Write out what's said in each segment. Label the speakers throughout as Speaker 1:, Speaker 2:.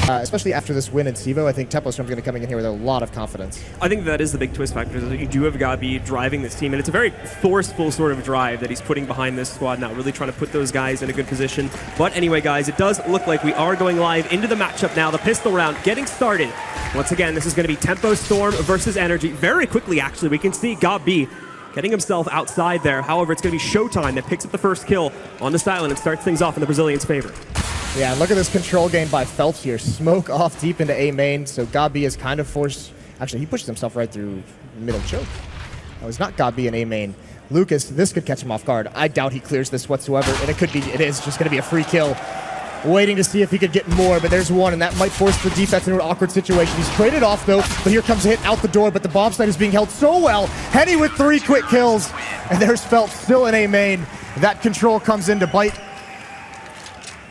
Speaker 1: Especially after this win in Sivo, I think Tempostorm's going to be coming in here with a lot of confidence.
Speaker 2: I think that is the big twist factor, is that you do have Gabi driving this team, and it's a very forceful sort of drive that he's putting behind this squad now, really trying to put those guys in a good position. But anyway, guys, it does look like we are going live into the matchup now. The pistol round getting started. Once again, this is going to be Tempostorm versus NRG. Very quickly, actually, we can see Gabi getting himself outside there. However, it's going to be Showtime that picks up the first kill on the Silent and starts things off in the Brazilians' favor.
Speaker 1: Yeah, look at this control gain by Phelps here. Smoke off deep into A main, so Gabi is kind of forced. Actually, he pushes himself right through the middle choke. That was not Gabi in A main. Lucas, this could catch him off guard. I doubt he clears this whatsoever, and it is just going to be a free kill. Waiting to see if he could get more, but there's one, and that might force the defense into an awkward situation. He's traded off, though, but here comes a hit out the door, but the bomb site is being held so well. Henny with 3 quick kills, and there's Phelps still in A main. That control comes in to bite.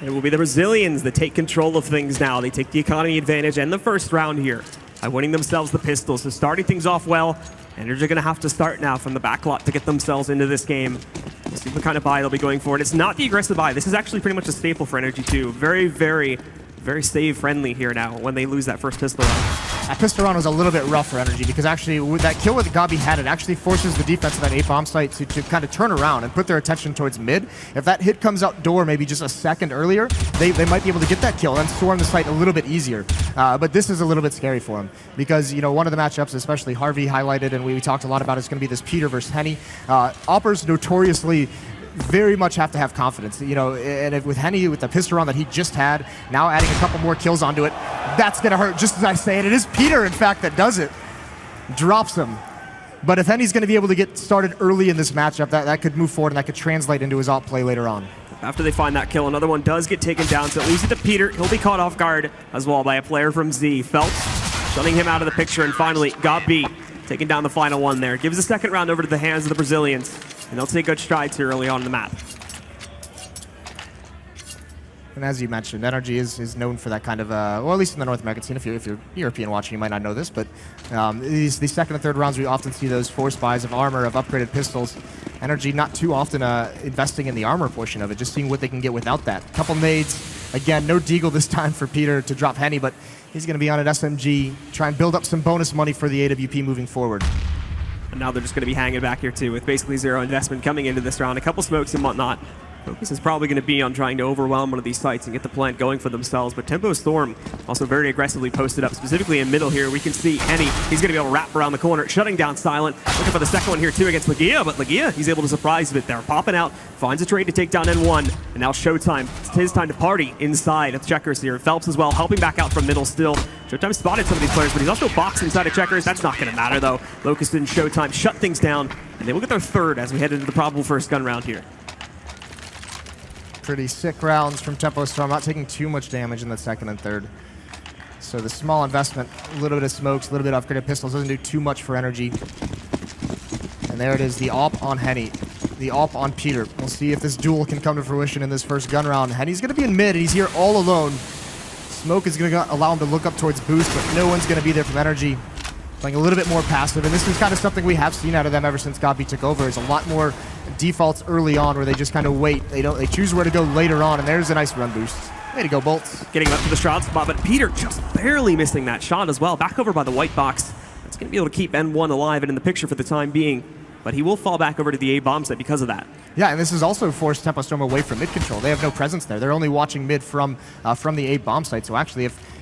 Speaker 2: It will be the Brazilians that take control of things now. They take the economy advantage and the first round here by winning themselves the pistols. So starting things off well, and they're going to have to start now from the back lot to get themselves into this game. We'll see what kind of buy they'll be going for. And it's not the aggressive buy. This is actually pretty much a staple for NRG too. Very, very, very save friendly here now when they lose that first pistol round.
Speaker 1: That pistol round was a little bit rough for NRG because actually with that kill with Gabi had, it actually forces the defense of that A bomb site to kind of turn around and put their attention towards mid. If that hit comes out door maybe just a second earlier, they might be able to get that kill and storm the site a little bit easier. But this is a little bit scary for him because, you know, one of the matchups, especially Harvey highlighted and we talked a lot about, is going to be this Peter versus Henny. Oppers notoriously very much have to have confidence, you know, and if with Henny, with the pistol round that he just had, now adding a couple more kills onto it, that's going to hurt, just as I say it. It is Peter, in fact, that does it. Drops him. But if Henny's going to be able to get started early in this matchup, that could move forward and that could translate into his op play later on.
Speaker 2: After they find that kill, another one does get taken down, so it leaves it to Peter. He'll be caught off guard as well by a player from Z. Phelps shutting him out of the picture, and finally, Gabi taking down the final one there. Gives the second round over to the hands of the Brazilians, and they'll take good strides here early on in the map.
Speaker 1: And as you mentioned, NRG is known for that kind of, well, at least in the North American scene. If you're European watching, you might not know this, but these second and third rounds, we often see those force buys of armor, of upgraded pistols. NRG not too often investing in the armor portion of it, just seeing what they can get without that. Couple nades, again, no deagle this time for Peter to drop Henny, but he's going to be on an SMG, try and build up some bonus money for the AWP moving forward.
Speaker 2: And now they're just going to be hanging back here too, with basically zero investment coming into this round. A couple smokes and whatnot. Focus is probably going to be on trying to overwhelm one of these sites and get the plant going for themselves. But Tempostorm also very aggressively posted up, specifically in middle here. We can see Henny. He's going to be able to wrap around the corner, shutting down Silent. Looking for the second one here too against Legia, but Legia, he's able to surprise a bit there. Popping out, finds a trade to take down N1. And now Showtime. It's his time to party inside of Checkers here. Phelps as well, helping back out from middle still. Showtime spotted some of these players, but he's also boxed inside of Checkers. That's not going to matter though. Locust and Showtime shut things down, and they will get their third as we head into the probable first gun round here.
Speaker 1: Pretty sick rounds from Tempostorm, not taking too much damage in the second and third. So the small investment, a little bit of smokes, a little bit of upgraded pistols, doesn't do too much for NRG. And there it is, the AWP on Henny, the AWP on Peter. We'll see if this duel can come to fruition in this first gun round. Henny's going to be in mid, and he's here all alone. Smoke is going to allow him to look up towards boost, but no one's going to be there from NRG. Playing a little bit more passive, and this is kind of something we have seen out of them ever since Gabi took over. Is a lot more defaults early on where they just kind of wait. They choose where to go later on, and there's a nice run boost. Way to go, Bolts.
Speaker 2: Getting up to the shot spot, but Peter just barely missing that shot as well. Back over by the white box. That's going to be able to keep N1 alive and in the picture for the time being, but he will fall back over to the A bomb site because of that.
Speaker 1: Yeah, and this has also forced Tempostorm away from mid control. They have no presence there. They're only watching mid from the A bomb site. So actually, if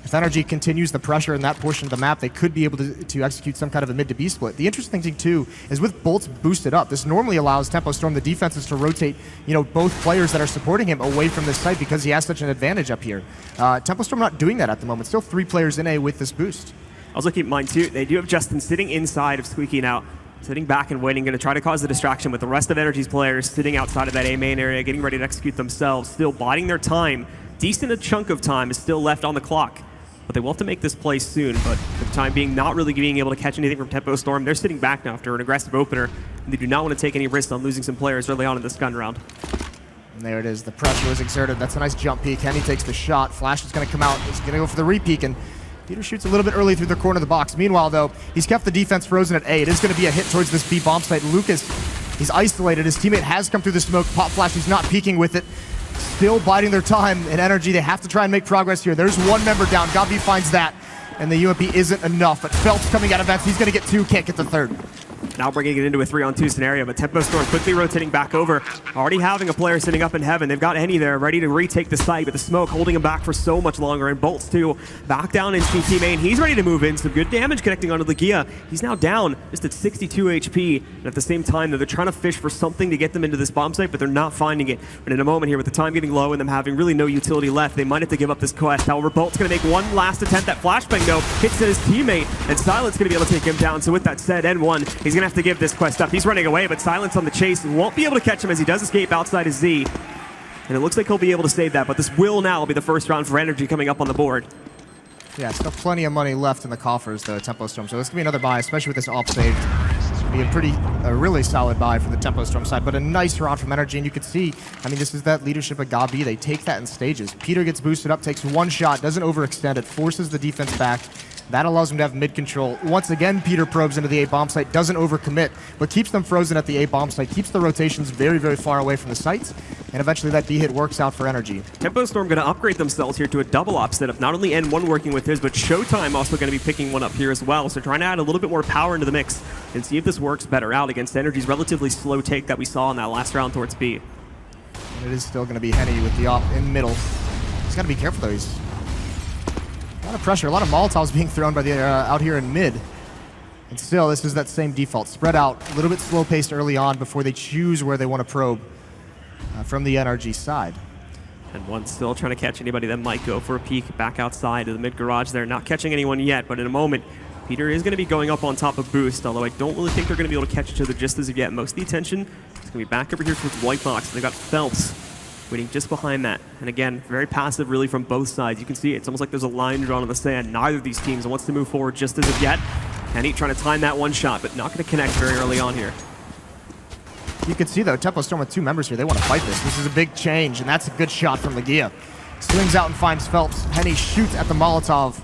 Speaker 1: NRG continues the pressure in that portion of the map, they could be able to execute some kind of a mid to B split. The interesting thing too is with Bolts boosted up, this normally allows Tempostorm, the defenses, to rotate, you know, both players that are supporting him away from this site because he has such an advantage up here. Tempostorm not doing that at the moment. Still 3 players in A with this boost.
Speaker 2: Also keep in mind too, they do have Justin sitting inside of Squeaky now, sitting back and waiting, going to try to cause the distraction with the rest of NRG's players sitting outside of that A main area, getting ready to execute themselves, still biding their time. Decent a chunk of time is still left on the clock. But they will have to make this play soon, but for the time being, not really being able to catch anything from Tempostorm. They're sitting back now after an aggressive opener, and they do not want to take any risks on losing some players early on in this gun round.
Speaker 1: And there it is, the pressure was exerted. That's a nice jump peek. Henny takes the shot. Flash is going to come out. He's going to go for the re-peek, and Peter shoots a little bit early through the corner of the box. Meanwhile, though, he's kept the defense frozen at A. It is going to be a hit towards this B bomb site. Lucas, he's isolated. His teammate has come through the smoke. Pop Flash, he's not peeking with it. still biding their time in energy. They have to try and make progress here. There's one member down. Gabi finds that, and the UMP isn't enough. But Phelps coming out of vents. He's going to get two, can't get the third.
Speaker 2: Now bringing it into a 3-on-2 scenario, but Tempo Storm quickly rotating back over. Already having a player sitting up in heaven. They've got Henny there, ready to retake the site, but the smoke holding him back for so much longer. And Bolts, too, back down in CT main. He's ready to move in. Some good damage connecting onto Legia. He's now down just at 62 HP. And at the same time, they're trying to fish for something to get them into this bomb site, but they're not finding it. But in a moment here, with the time getting low and them having really no utility left, they might have to give up this quest. However, Bolt's going to make one last attempt. That flashbang, though, hits at his teammate, and Silent's going to be able to take him down. So with that said, N1, he's going to have to give this quest up. He's running away, but Silence on the chase won't be able to catch him as he does escape outside his Z. And it looks like he'll be able to save that, but this will now be the first round for Energy coming up on the board.
Speaker 1: Yeah, still plenty of money left in the coffers, the Tempo Storm. So this could be another buy, especially with this AWP saved. This would be a really solid buy for the Tempo Storm side, but a nice round from Energy. And you can see, I mean, this is that leadership of Gabi. They take that in stages. Peter gets boosted up, takes one shot, doesn't overextend it, forces the defense back. That allows him to have mid control. Once again, Peter probes into the A bomb site, doesn't overcommit, but keeps them frozen at the A bomb site, keeps the rotations very, very far away from the sites, and eventually that B hit works out for Energy.
Speaker 2: Tempo Storm going to upgrade themselves here to a double op setup. Not only N1 working with his, but Showtime also going to be picking one up here as well. So trying to add a little bit more power into the mix and see if this works better out against Energy's relatively slow take that we saw in that last round towards B.
Speaker 1: And it is still going to be Henny with the op in middle. He's got to be careful though. He's a lot of pressure, a lot of Molotovs being thrown by the out here in mid. And still, this is that same default. Spread out, a little bit slow-paced early on before they choose where they want to probe from the NRG side.
Speaker 2: And one still trying to catch anybody that might go for a peek back outside of the mid garage there. Not catching anyone yet, but in a moment, Peter is going to be going up on top of Boost, although I don't really think they're going to be able to catch each other just as of yet. Most of the attention is going to be back over here towards White Box. They've got Phelps waiting just behind that. And again, very passive really from both sides. You can see it's almost like there's a line drawn in the sand. Neither of these teams wants to move forward just as of yet. Kenny trying to time that one shot, but not going to connect very early on here.
Speaker 1: You can see though, Tempo Storm with two members here. They want to fight this. This is a big change, and that's a good shot from Legia. Swings out and finds Phelps. Henny shoots at the Molotov.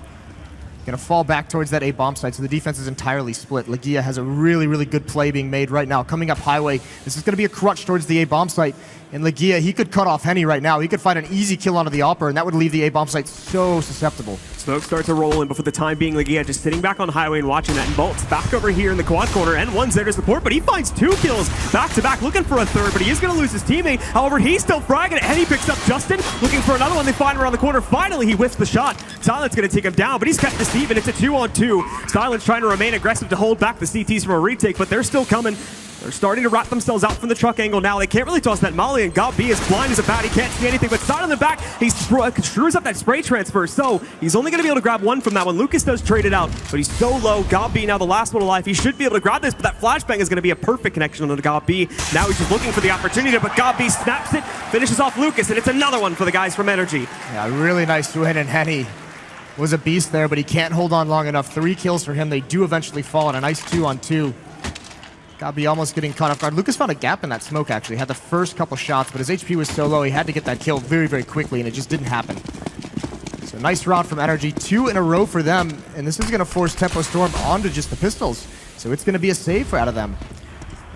Speaker 1: Gonna fall back towards that A bomb site, so the defense is entirely split. Legia has a really, really good play being made right now. Coming up highway, this is gonna be a crutch towards the A bomb site. And Legia, he could cut off Henny right now. He could find an easy kill onto the Opera, and that would leave the A bomb site so susceptible.
Speaker 2: Smoke starts to roll in, but for the time being, Legia just sitting back on highway and watching that. And Bolt's back over here in the quad corner, and one's there to support, but he finds two kills back to back, looking for a third, but he is going to lose his teammate. However, he's still fragging it, and he picks up Justin, looking for another one. They find him around the corner. Finally, he whiffs the shot. Silent's going to take him down, but he's kept this even. It's a 2-on-2. Silent's trying to remain aggressive to hold back the CTs from a retake, but they're still coming. They're starting to wrap themselves out from the truck angle now. They can't really toss that molly, and Gabi is blind as a bat. He can't see anything, but side on the back, he screws up that spray transfer, so he's only going to be able to grab one from that one. Lucas does trade it out, but he's so low. Gabi now the last one alive. He should be able to grab this, but that flashbang is going to be a perfect connection on the Gabi. Now he's just looking for the opportunity, but Gabi snaps it, finishes off Lucas, and it's another one for the guys from Energy.
Speaker 1: Yeah, really nice win, and Henny was a beast there, but he can't hold on long enough. 3 kills for him. They do eventually fall, and a nice 2-on-2. Gabi almost getting caught off guard. Lucas found a gap in that smoke, actually. Had the first couple shots, but his HP was so low, he had to get that kill very, very quickly, and it just didn't happen. So nice round from Energy. 2 in a row for them, and this is going to force Tempo Storm onto just the pistols. So it's going to be a save out of them.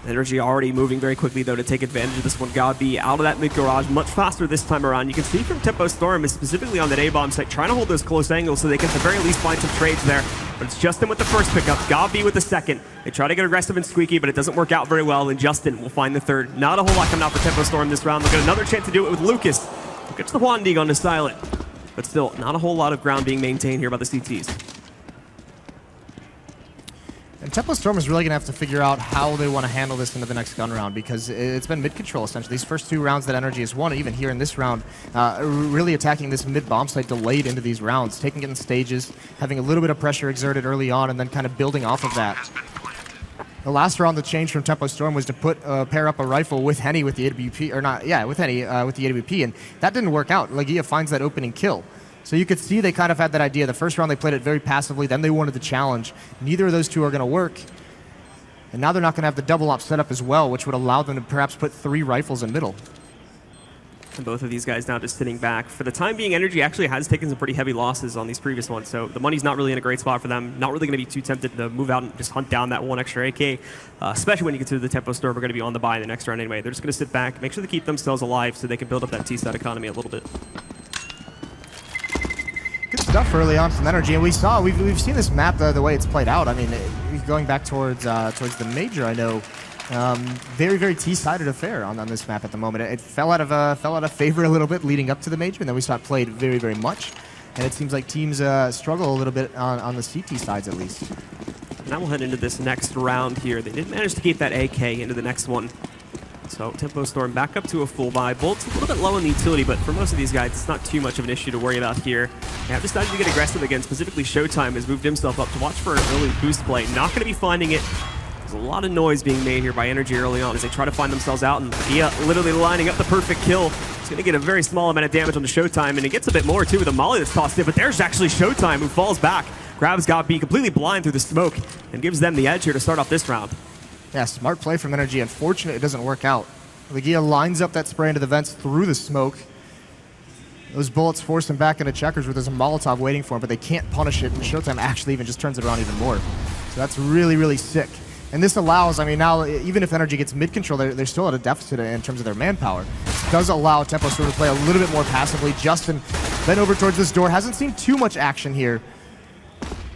Speaker 2: Energy already moving very quickly, though, to take advantage of this one. Gabi out of that mid-garage much faster this time around. You can see from Tempo Storm, specifically on that A-bomb site, trying to hold those close angles so they can at the very least find some trades there. But it's Justin with the first pickup, Gabi with the second. They try to get aggressive and squeaky, but it doesn't work out very well, and Justin will find the third. Not a whole lot coming out for Tempo Storm this round. They'll get another chance to do it with Lucas. Gets the Wandig onto Silent. But still, not a whole lot of ground being maintained here by the CTs.
Speaker 1: And Tempo Storm is really going to have to figure out how they want to handle this into the next gun round, because it's been mid-control, essentially. These first 2 rounds that Energy has won, even here in this round, really attacking this mid-bomb site delayed into these rounds, taking it in stages, having a little bit of pressure exerted early on, and then kind of building off of that. The last round, the change from Tempo Storm was to pair up a rifle with Henny with the AWP, or not, yeah, with Henny with the AWP, and that didn't work out. Legia finds that opening kill. So you could see they kind of had that idea. The first round they played it very passively, then they wanted the challenge. Neither of those two are going to work. And now they're not going to have the double op set up as well, which would allow them to perhaps put 3 rifles in middle.
Speaker 2: And both of these guys now just sitting back. For the time being, NRG actually has taken some pretty heavy losses on these previous ones, so the money's not really in a great spot for them. Not really going to be too tempted to move out and just hunt down that one extra AK, especially when you consider the Tempo Storm are going to be on the buy in the next round anyway. They're just going to sit back, make sure they keep themselves alive so they can build up that T-side economy a little bit.
Speaker 1: Good stuff early on from NRG, and we've seen this map the way it's played out. I mean, going back towards the major, I know. Very, very T-sided affair on this map at the moment. It fell out of favor a little bit leading up to the major, and then we saw it played very, very much. And it seems like teams struggle a little bit on the CT sides at least.
Speaker 2: Now we'll head into this next round here. They did manage to keep that AK into the next one. So Tempo Storm back up to a full buy. Bolt's a little bit low in the utility, but for most of these guys, it's not too much of an issue to worry about here. They have decided to get aggressive again. Specifically, Showtime has moved himself up to watch for an early boost play. Not going to be finding it. There's a lot of noise being made here by NRG early on as they try to find themselves out, and Via literally lining up the perfect kill. It's going to get a very small amount of damage on the Showtime, and it gets a bit more too with a molly that's tossed in, but there's actually Showtime who falls back, grabs GoB completely blind through the smoke, and gives them the edge here to start off this round.
Speaker 1: Yeah, smart play from NRG. Unfortunately, it doesn't work out. Legia lines up that spray into the vents through the smoke. Those bullets force him back into checkers where there's a Molotov waiting for him, but they can't punish it, and Showtime actually even just turns it around even more. So that's really, really sick. And this allows, I mean, now, even if NRG gets mid-control, they're still at a deficit in terms of their manpower. It does allow Tempo Storm to play a little bit more passively. Justin then over towards this door. Hasn't seen too much action here.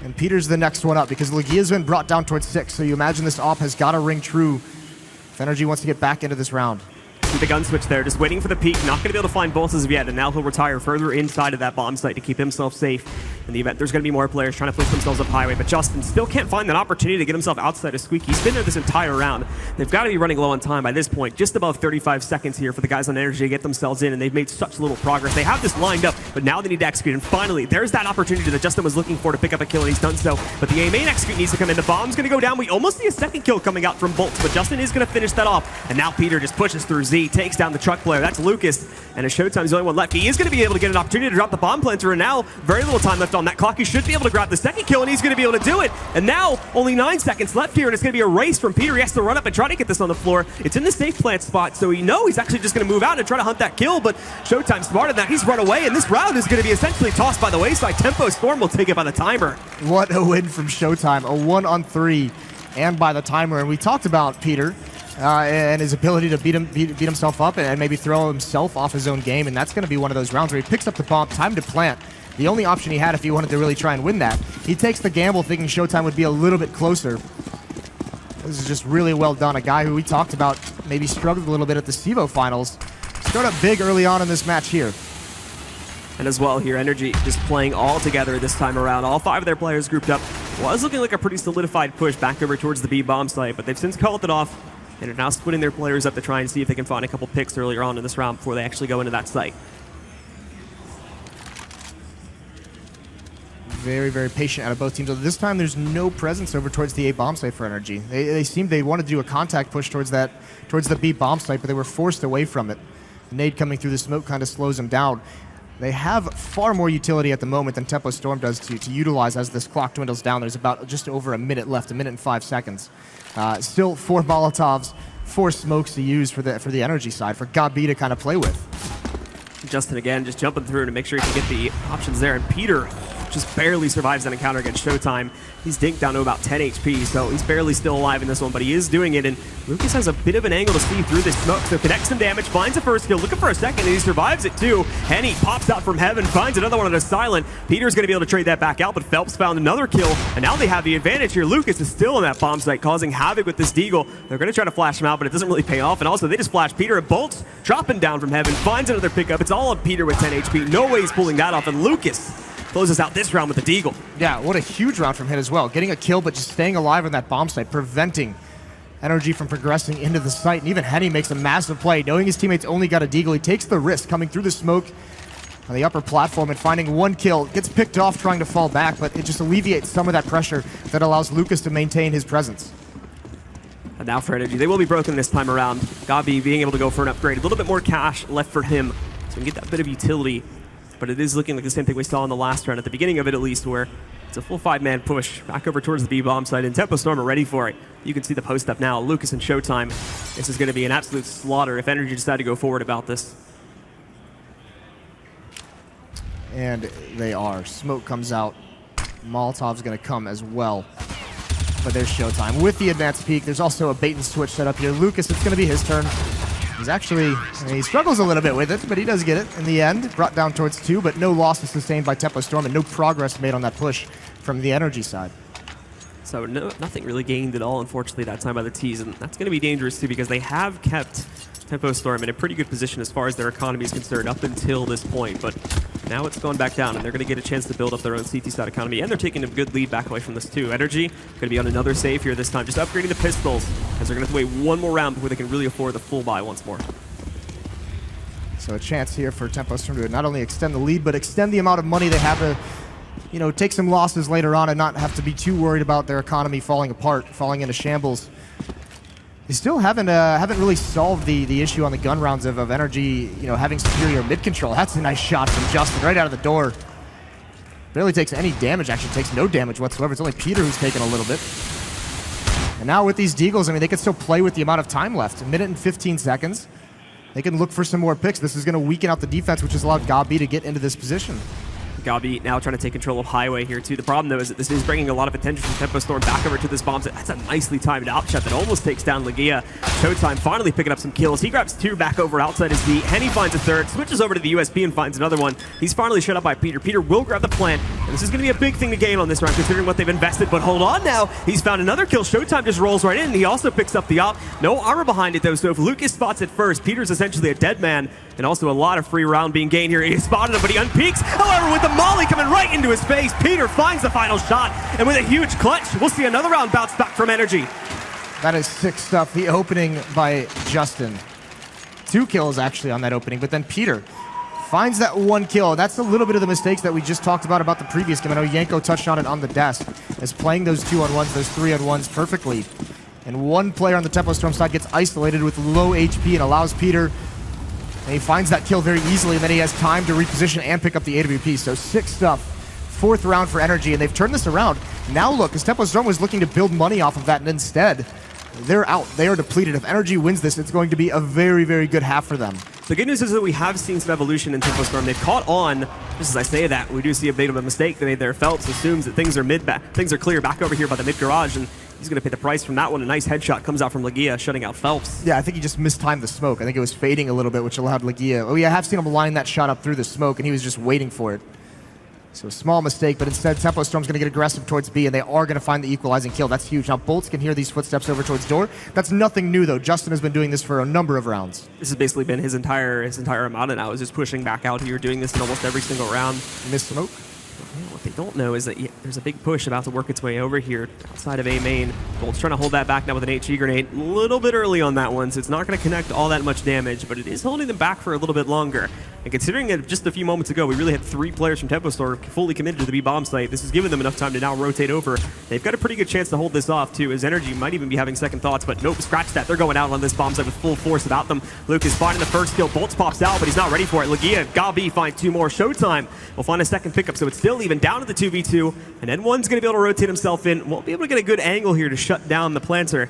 Speaker 1: And Peter's the next one up because Legia's been brought down towards 6. So you imagine this op has got to ring true if NRG wants to get back into this round.
Speaker 2: See the gun switch there, just waiting for the peak. Not going to be able to find bolts as of yet, and now he'll retire further inside of that bomb site to keep himself safe. In the event, there's going to be more players trying to push themselves up highway, but Justin still can't find that opportunity to get himself outside of Squeak. He's been there this entire round. They've got to be running low on time by this point. Just above 35 seconds here for the guys on NRG to get themselves in, and they've made such little progress. They have this lined up, but now they need to execute, and finally, there's that opportunity that Justin was looking for to pick up a kill, and he's done so. But the A main execute needs to come in. The bomb's going to go down. We almost see a second kill coming out from Bolts, but Justin is going to finish that off, and now Peter just pushes through Z, takes down the truck player. That's Lucas, and as Showtime's the only one left, he is going to be able to get an opportunity to drop the bomb planter, and now very little time left on that clock. He should be able to grab the second kill, and he's going to be able to do it. And now only 9 seconds left here, and it's going to be a race from Peter. He has to run up and try to get this on the floor. It's in the safe plant spot, so he's actually just going to move out and try to hunt that kill, but Showtime's smarter than that. He's run away, and this round is going to be essentially tossed by the wayside. Tempo Storm will take it by the timer.
Speaker 1: What a win from Showtime. A 1-on-3 and by the timer. And we talked about Peter and his ability to beat himself up and maybe throw himself off his own game, and that's going to be one of those rounds where he picks up the bomb, time to plant. The only option he had if he wanted to really try and win that. He takes the gamble thinking Showtime would be a little bit closer. This is just really well done. A guy who we talked about maybe struggled a little bit at the SEVO finals. Start up big early on in this match here.
Speaker 2: And as well here, NRG just playing all together this time around. All 5 of their players grouped up. Was looking like a pretty solidified push back over towards the B bomb site, but they've since called it off and are now splitting their players up to try and see if they can find a couple picks earlier on in this round before they actually go into that site.
Speaker 1: Very, very patient out of both teams. This time there's no presence over towards the A bomb site for NRG. They seemed they wanted to do a contact push towards the B bomb site, but they were forced away from it. The nade coming through the smoke kind of slows them down. They have far more utility at the moment than Tempo Storm does to utilize as this clock dwindles down. There's about just over a minute left, 1 minute and 5 seconds. Still 4 Molotovs, 4 smokes to use for the NRG side, for GoB to kind of play with.
Speaker 2: Justin again just jumping through to make sure he can get the options there, and Peter just barely survives that encounter against Showtime. He's dinked down to about 10 HP, so he's barely still alive in this one, but he is doing it, and Lucas has a bit of an angle to see through this smoke, so connects some damage, finds a first kill, looking for a second, and he survives it too. Henny pops out from heaven, finds another one on a silent. Peter's going to be able to trade that back out, but Phelps found another kill, and now they have the advantage here. Lucas is still in that bomb site, causing havoc with this Deagle. They're going to try to flash him out, but it doesn't really pay off, and also they just flash Peter, and Bolts dropping down from heaven, finds another pickup. It's all on Peter with 10 HP. No way he's pulling that off, and Lucas closes out this round with the Deagle.
Speaker 1: Yeah, what a huge round from him as well. Getting a kill, but just staying alive on that bomb site, preventing NRG from progressing into the site. And even Henny makes a massive play. Knowing his teammates only got a Deagle, he takes the risk coming through the smoke on the upper platform and finding 1 kill. Gets picked off trying to fall back, but it just alleviates some of that pressure that allows Lucas to maintain his presence.
Speaker 2: And now for NRG, they will be broken this time around. GoB being able to go for an upgrade. A little bit more cash left for him, so we can get that bit of utility. But it is looking like the same thing we saw in the last round, at the beginning of it at least, where it's a full 5-man push back over towards the B-bomb site, and Tempo Storm are ready for it. You can see the post up now. Lucas and Showtime. This is going to be an absolute slaughter if NRG decide to go forward about this.
Speaker 1: And they are. Smoke comes out. Molotov's going to come as well. But there's Showtime. With the advanced peak, there's also a bait and switch set up here. Lucas, it's going to be his turn. He's actually, he struggles a little bit with it, but he does get it in the end. Brought down towards 2, but no losses sustained by Tempo Storm and no progress made on that push from the energy side.
Speaker 2: So nothing really gained at all, unfortunately, that time by the T's, and that's going to be dangerous too because they have kept Tempo Storm in a pretty good position as far as their economy is concerned up until this point, but now it's gone back down and they're going to get a chance to build up their own CT side economy, and they're taking a good lead back away from this too. NRG going to be on another save here this time, just upgrading the pistols as they're going to have to wait one more round before they can really afford the full buy once more.
Speaker 1: So a chance here for Tempo Storm to not only extend the lead, but extend the amount of money they have to, you know, take some losses later on and not have to be too worried about their economy falling apart, falling into shambles. They still haven't really solved the issue on the gun rounds of NRG, you know, having superior mid control. That's a nice shot from Justin right out of the door. Barely takes any damage, actually takes no damage whatsoever. It's only Peter who's taken a little bit. And now with these deagles, I mean, they can still play with the amount of time left. 1 minute and 15 seconds. They can look for some more picks. This is going to weaken out the defense, which has allowed Gabi to get into this position.
Speaker 2: Gabi now trying to take control of Highway here too. The problem though is that this is bringing a lot of attention from Tempo Storm back over to this bomb set. That's a nicely timed out shot that almost takes down Legia. Showtime finally picking up some kills. He grabs 2 back over outside his D. Henny finds a 3rd, switches over to the USP and finds another one. He's finally shut up by Peter. Peter will grab the plant, and this is going to be a big thing to gain on this round considering what they've invested. But hold on now, he's found another kill. Showtime just rolls right in, and he also picks up the op. No armor behind it though, so if Lucas spots it first, Peter's essentially a dead man. And also a lot of free round being gained here. He spotted him, but he unpeaks. However, with the molly coming right into his face, Peter finds the final shot. And with a huge clutch, we'll see another round bounce back from NRG.
Speaker 1: That is sick stuff. The opening by Justin. 2 kills actually on that opening, but then Peter finds that 1 kill. That's a little bit of the mistakes that we just talked about the previous game. I know Yanko touched on it on the desk, as playing those 2-on-1s, those 3-on-1s perfectly. And one player on the Tempo Storm side gets isolated with low HP and allows Peter. And he finds that kill very easily, and then he has time to reposition and pick up the AWP. So sick stuff. 4th round for NRG, and they've turned this around. Now look, as Tempo Storm was looking to build money off of that, and instead, they're out. They are depleted. If NRG wins this, it's going to be a very, very good half for them.
Speaker 2: The good news is that we have seen some evolution in Tempo Storm. They've caught on. Just as I say that, we do see a bit of a mistake they made there. Phelps assumes that things are clear back over here by the mid garage, and he's going to pay the price from that one. A nice headshot comes out from Legia, shutting out Phelps.
Speaker 1: Yeah, I think he just mistimed the smoke. I think it was fading a little bit, which allowed Legia. Oh yeah, I have seen him line that shot up through the smoke, and he was just waiting for it. So a small mistake, but instead Tempo Storm's going to get aggressive towards B, and they are going to find the equalizing kill. That's huge. Now Bolts can hear these footsteps over towards door. That's nothing new though. Justin has been doing this for a number of rounds.
Speaker 2: This has basically been his entire Armada now, is just pushing back out here, doing this in almost every single round.
Speaker 1: Missed smoke.
Speaker 2: What they don't know is that there's a big push about to work its way over here outside of A main. Bolt's trying to hold that back now with an HE grenade. A little bit early on that one, so it's not going to connect all that much damage, but it is holding them back for a little bit longer. And considering that just a few moments ago, we really had 3 players from Tempo Storm fully committed to the B bomb site, this has given them enough time to now rotate over. They've got a pretty good chance to hold this off too, as NRG might even be having second thoughts, but nope, scratch that. They're going out on this bomb site with full force about them. Lucas finding the first kill. Bolts pops out, but he's not ready for it. Legia, Gabi find 2 more. Showtime will find a second pickup, so it's still even down to the 2v2, and N1's going to be able to rotate himself in. Won't be able to get a good angle here to shut down the planter.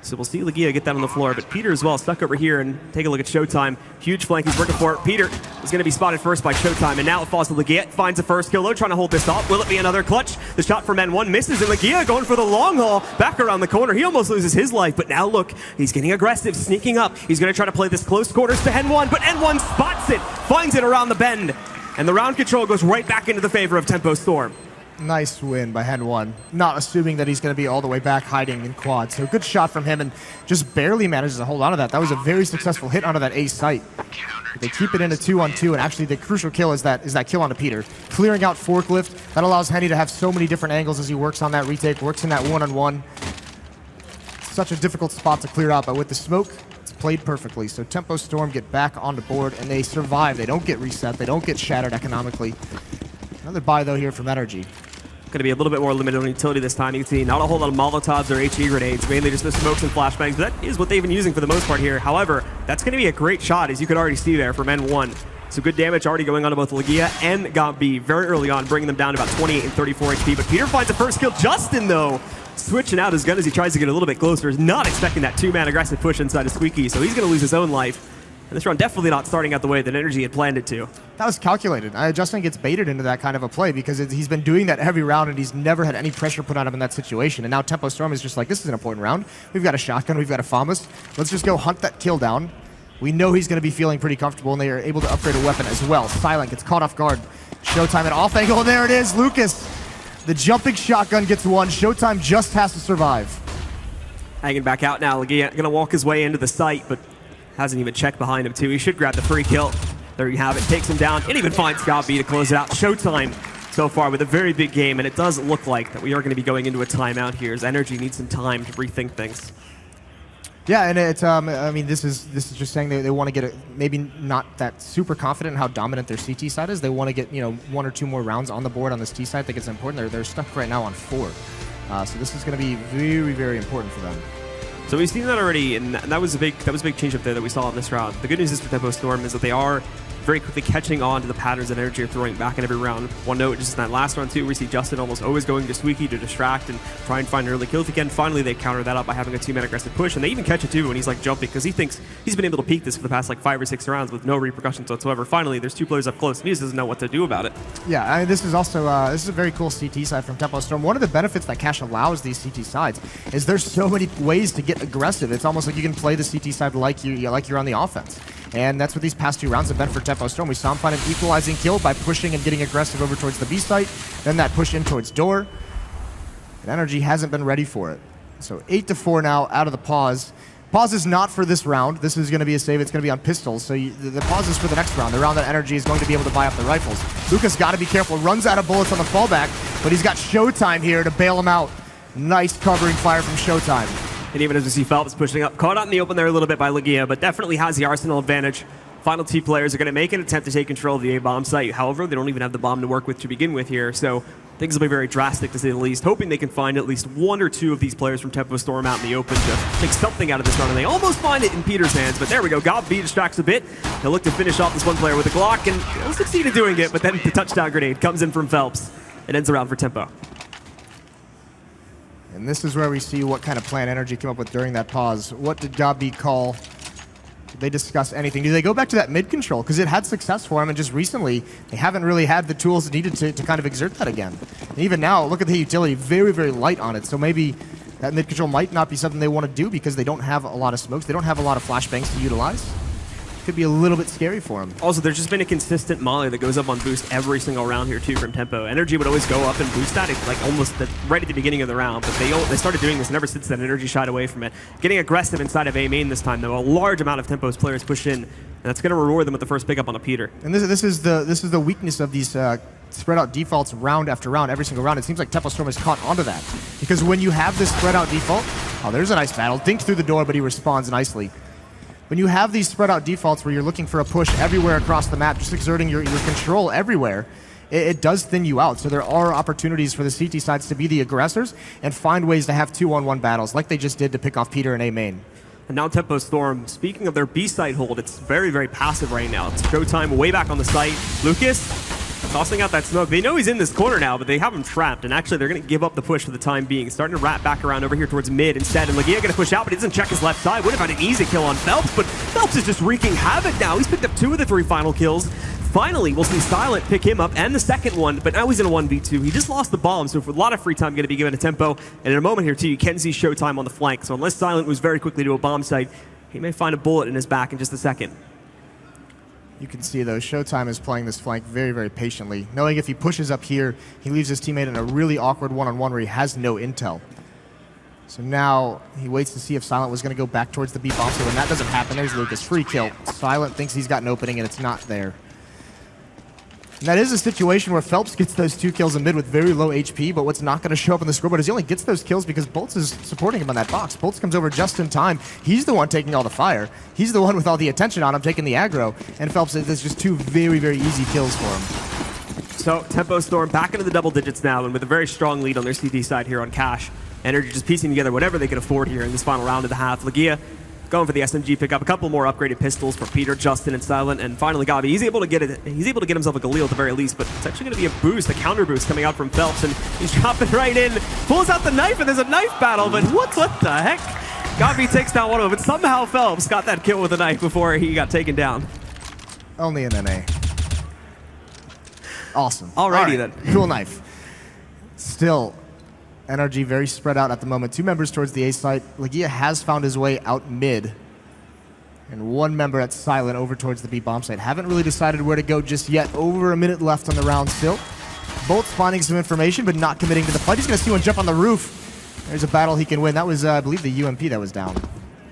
Speaker 2: So we'll see Legia get that on the floor, but Peter as well stuck over here, and take a look at Showtime. Huge flank he's working for. Peter is going to be spotted first by Showtime, and now it falls to Legia. Finds the first kill, though, trying to hold this off. Will it be another clutch? The shot from N1 misses, and Legia going for the long haul back around the corner. He almost loses his life, but now look, he's getting aggressive, sneaking up. He's going to try to play this close quarters to N1, but N1 spots it, finds it around the bend, and the round control goes right back into the favor of Tempo Storm.
Speaker 1: Nice win by Hen 1, not assuming that he's going to be all the way back hiding in quad. So good shot from him, and just barely manages to hold on to that. That was a very successful hit onto that A site. They keep it in a 2-on-2, and actually the crucial kill is that kill onto Peter. Clearing out forklift, that allows Henny to have so many different angles as he works on that retake, works in that 1-on-1. Such a difficult spot to clear out, but with the smoke, it's played perfectly. So Tempo Storm get back on the board, and they survive. They don't get reset. They don't get shattered economically. Another buy, though, here from NRG.
Speaker 2: Going to be a little bit more limited on utility this time. You can see not a whole lot of Molotovs or HE grenades, mainly just the smokes and flashbangs, but that is what they've been using for the most part here. However, that's going to be a great shot, as you could already see there from N1. So good damage already going on to both Legia and Gabi very early on, bringing them down to about 28 and 34 HP. But Peter finds the first kill. Justin, though, switching out his gun as he tries to get a little bit closer, is not expecting that 2-man aggressive push inside of Squeaky, so he's going to lose his own life. And this round definitely not starting out the way that NRG had planned it to.
Speaker 1: That was calculated. Justin gets baited into that kind of a play because he's been doing that every round and he's never had any pressure put on him in that situation. And now Tempo Storm is just like, this is an important round. We've got a shotgun, we've got a FAMAS. Let's just go hunt that kill down. We know he's going to be feeling pretty comfortable, and they are able to upgrade a weapon as well. Silent gets caught off guard. Showtime at off angle, and there it is. Lucas, the jumping shotgun gets one. Showtime just has to survive.
Speaker 2: Hanging back out now. Legia going to walk his way into the site, but hasn't even checked behind him, too. He should grab the free kill. There you have it. Takes him down. And even finds Gabi to close it out. Showtime so far with a very big game, and it does look like that we are going to be going into a timeout here as NRG needs some time to rethink things.
Speaker 1: Yeah, and it's I mean, this is just saying they want to get maybe not that super confident in how dominant their CT side is. They want to get 1 or 2 more rounds on the board on this T side. I think it's important. They're stuck right now on 4, so this is going to be very, very important for them.
Speaker 2: So we've seen that already, and that was a big change up there that we saw in this round. The good news is for Tempo Storm is that they are very quickly catching on to the patterns that NRG are throwing back in every round. One note, just in that last round too, we see Justin almost always going to Squeaky to distract and try and find an early kill if he can. Finally, they counter that up by having a 2-man aggressive push, and they even catch it too when he's like jumping because he thinks he's been able to peek this for the past like 5 or 6 rounds with no repercussions whatsoever. Finally, there's 2 players up close, and he just doesn't know what to do about it.
Speaker 1: Yeah, I mean, this is also this is a very cool CT side from Tempo Storm. One of the benefits that Cash allows these CT sides is there's so many ways to get aggressive. It's almost like you can play the CT side like you're on the offense. And that's what these past 2 rounds have been for Tempo Storm. We saw him find an equalizing kill by pushing and getting aggressive over towards the B site, then that push in towards door. And NRG hasn't been ready for it. So 8-4 now out of the pause. Pause is not for this round. This is going to be a save. It's going to be on pistols. So the pause is for the next round, the round that NRG is going to be able to buy up the rifles. Lucas got to be careful. Runs out of bullets on the fallback, but he's got Showtime here to bail him out. Nice covering fire from Showtime.
Speaker 2: And even as we see Phelps pushing up, caught out in the open there a little bit by Legia, but definitely has the arsenal advantage. Final 2 players are going to make an attempt to take control of the A-bomb site. However, they don't even have the bomb to work with to begin with here, so things will be very drastic to say the least. Hoping they can find at least 1 or 2 of these players from Tempo Storm out in the open to make something out of this run, and they almost find it in Peter's hands, but there we go. Gabi distracts a bit. He'll look to finish off this one player with a Glock, and he'll succeed in doing it, but then the touchdown grenade comes in from Phelps. It ends around for Tempo.
Speaker 1: And this is where we see what kind of plan NRG came up with during that pause. What did Gabi call? Did they discuss anything? Do they go back to that mid control? Because it had success for them, and just recently, they haven't really had the tools needed to kind of exert that again. And even now, look at the utility, very, very light on it. So maybe that mid control might not be something they want to do because they don't have a lot of smokes. They don't have a lot of flashbangs to utilize. Could be a little bit scary for him.
Speaker 2: Also, there's just been a consistent molly that goes up on boost every single round here too from Tempo. NRG would always go up and boost that like almost right at the beginning of the round, but they started doing this, and ever since then NRG shied away from it. Getting aggressive inside of A main this time though. A large amount of Tempo's players push in, and that's going to reward them with the first pickup on a Peter.
Speaker 1: And this is the weakness of these spread out defaults round after round, every single round. It seems like Tempo Storm has caught onto that. Because when you have this spread out default, oh, there's a nice battle. Dinked through the door, but he responds nicely. When you have these spread out defaults where you're looking for a push everywhere across the map, just exerting your control everywhere, it does thin you out. So there are opportunities for the CT sides to be the aggressors and find ways to have 2-on-1 battles like they just did to pick off Peter and A main.
Speaker 2: And now Tempo Storm, speaking of their B site hold, it's very, very passive right now. It's Showtime way back on the site. Lucas tossing out that smoke. They know he's in this corner now, but they have him trapped, and actually they're going to give up the push for the time being. Starting to wrap back around over here towards mid instead, and Legia going to push out, but he doesn't check his left side. Would have had an easy kill on Phelps, but Phelps is just wreaking havoc now. He's picked up 2 of the 3 final kills. Finally, we'll see Silent pick him up, and the second one, but now he's in a 1v2. He just lost the bomb, so for a lot of free time going to be given to Tempo, and in a moment here too, you can see Showtime on the flank, so unless Silent moves very quickly to a bomb site, he may find a bullet in his back in just a second.
Speaker 1: You can see, though, Showtime is playing this flank very, very patiently, knowing if he pushes up here, he leaves his teammate in a really awkward one-on-one where he has no intel. So now he waits to see if Silent was going to go back towards the B bomb. So when that doesn't happen, there's Lucas. Free kill. Silent thinks he's got an opening, and it's not there. And that is a situation where Phelps gets those 2 kills in mid with very low HP, but what's not going to show up on the scoreboard is he only gets those kills because Boltz is supporting him on that box. Boltz comes over just in time. He's the one taking all the fire. He's the one with all the attention on him, taking the aggro, and Phelps is just 2 very, very easy kills for him.
Speaker 2: So Tempo Storm back into the double digits now, and with a very strong lead on their CD side here on Cash. NRG just piecing together whatever they can afford here in this final round of the half. Legia going for the SMG pickup, a couple more upgraded pistols for Peter, Justin, and Silent, and finally Gabi. He's able to get himself a Galil at the very least, but it's actually going to be a boost, a counter boost coming out from Phelps, and he's dropping right in, pulls out the knife, and there's a knife battle, but what the heck? Gabi takes down one of them, but somehow Phelps got that kill with a knife before he got taken down.
Speaker 1: Only an NA. Awesome.
Speaker 2: Alrighty then.
Speaker 1: Cool knife. Still, NRG very spread out at the moment. 2 members towards the A site. Legia has found his way out mid. And 1 member at Silent over towards the B bomb site. Haven't really decided where to go just yet. Over a minute left on the round still. Bolt's finding some information, but not committing to the fight. He's going to see one jump on the roof. There's a battle he can win. That was, I believe, the UMP that was down.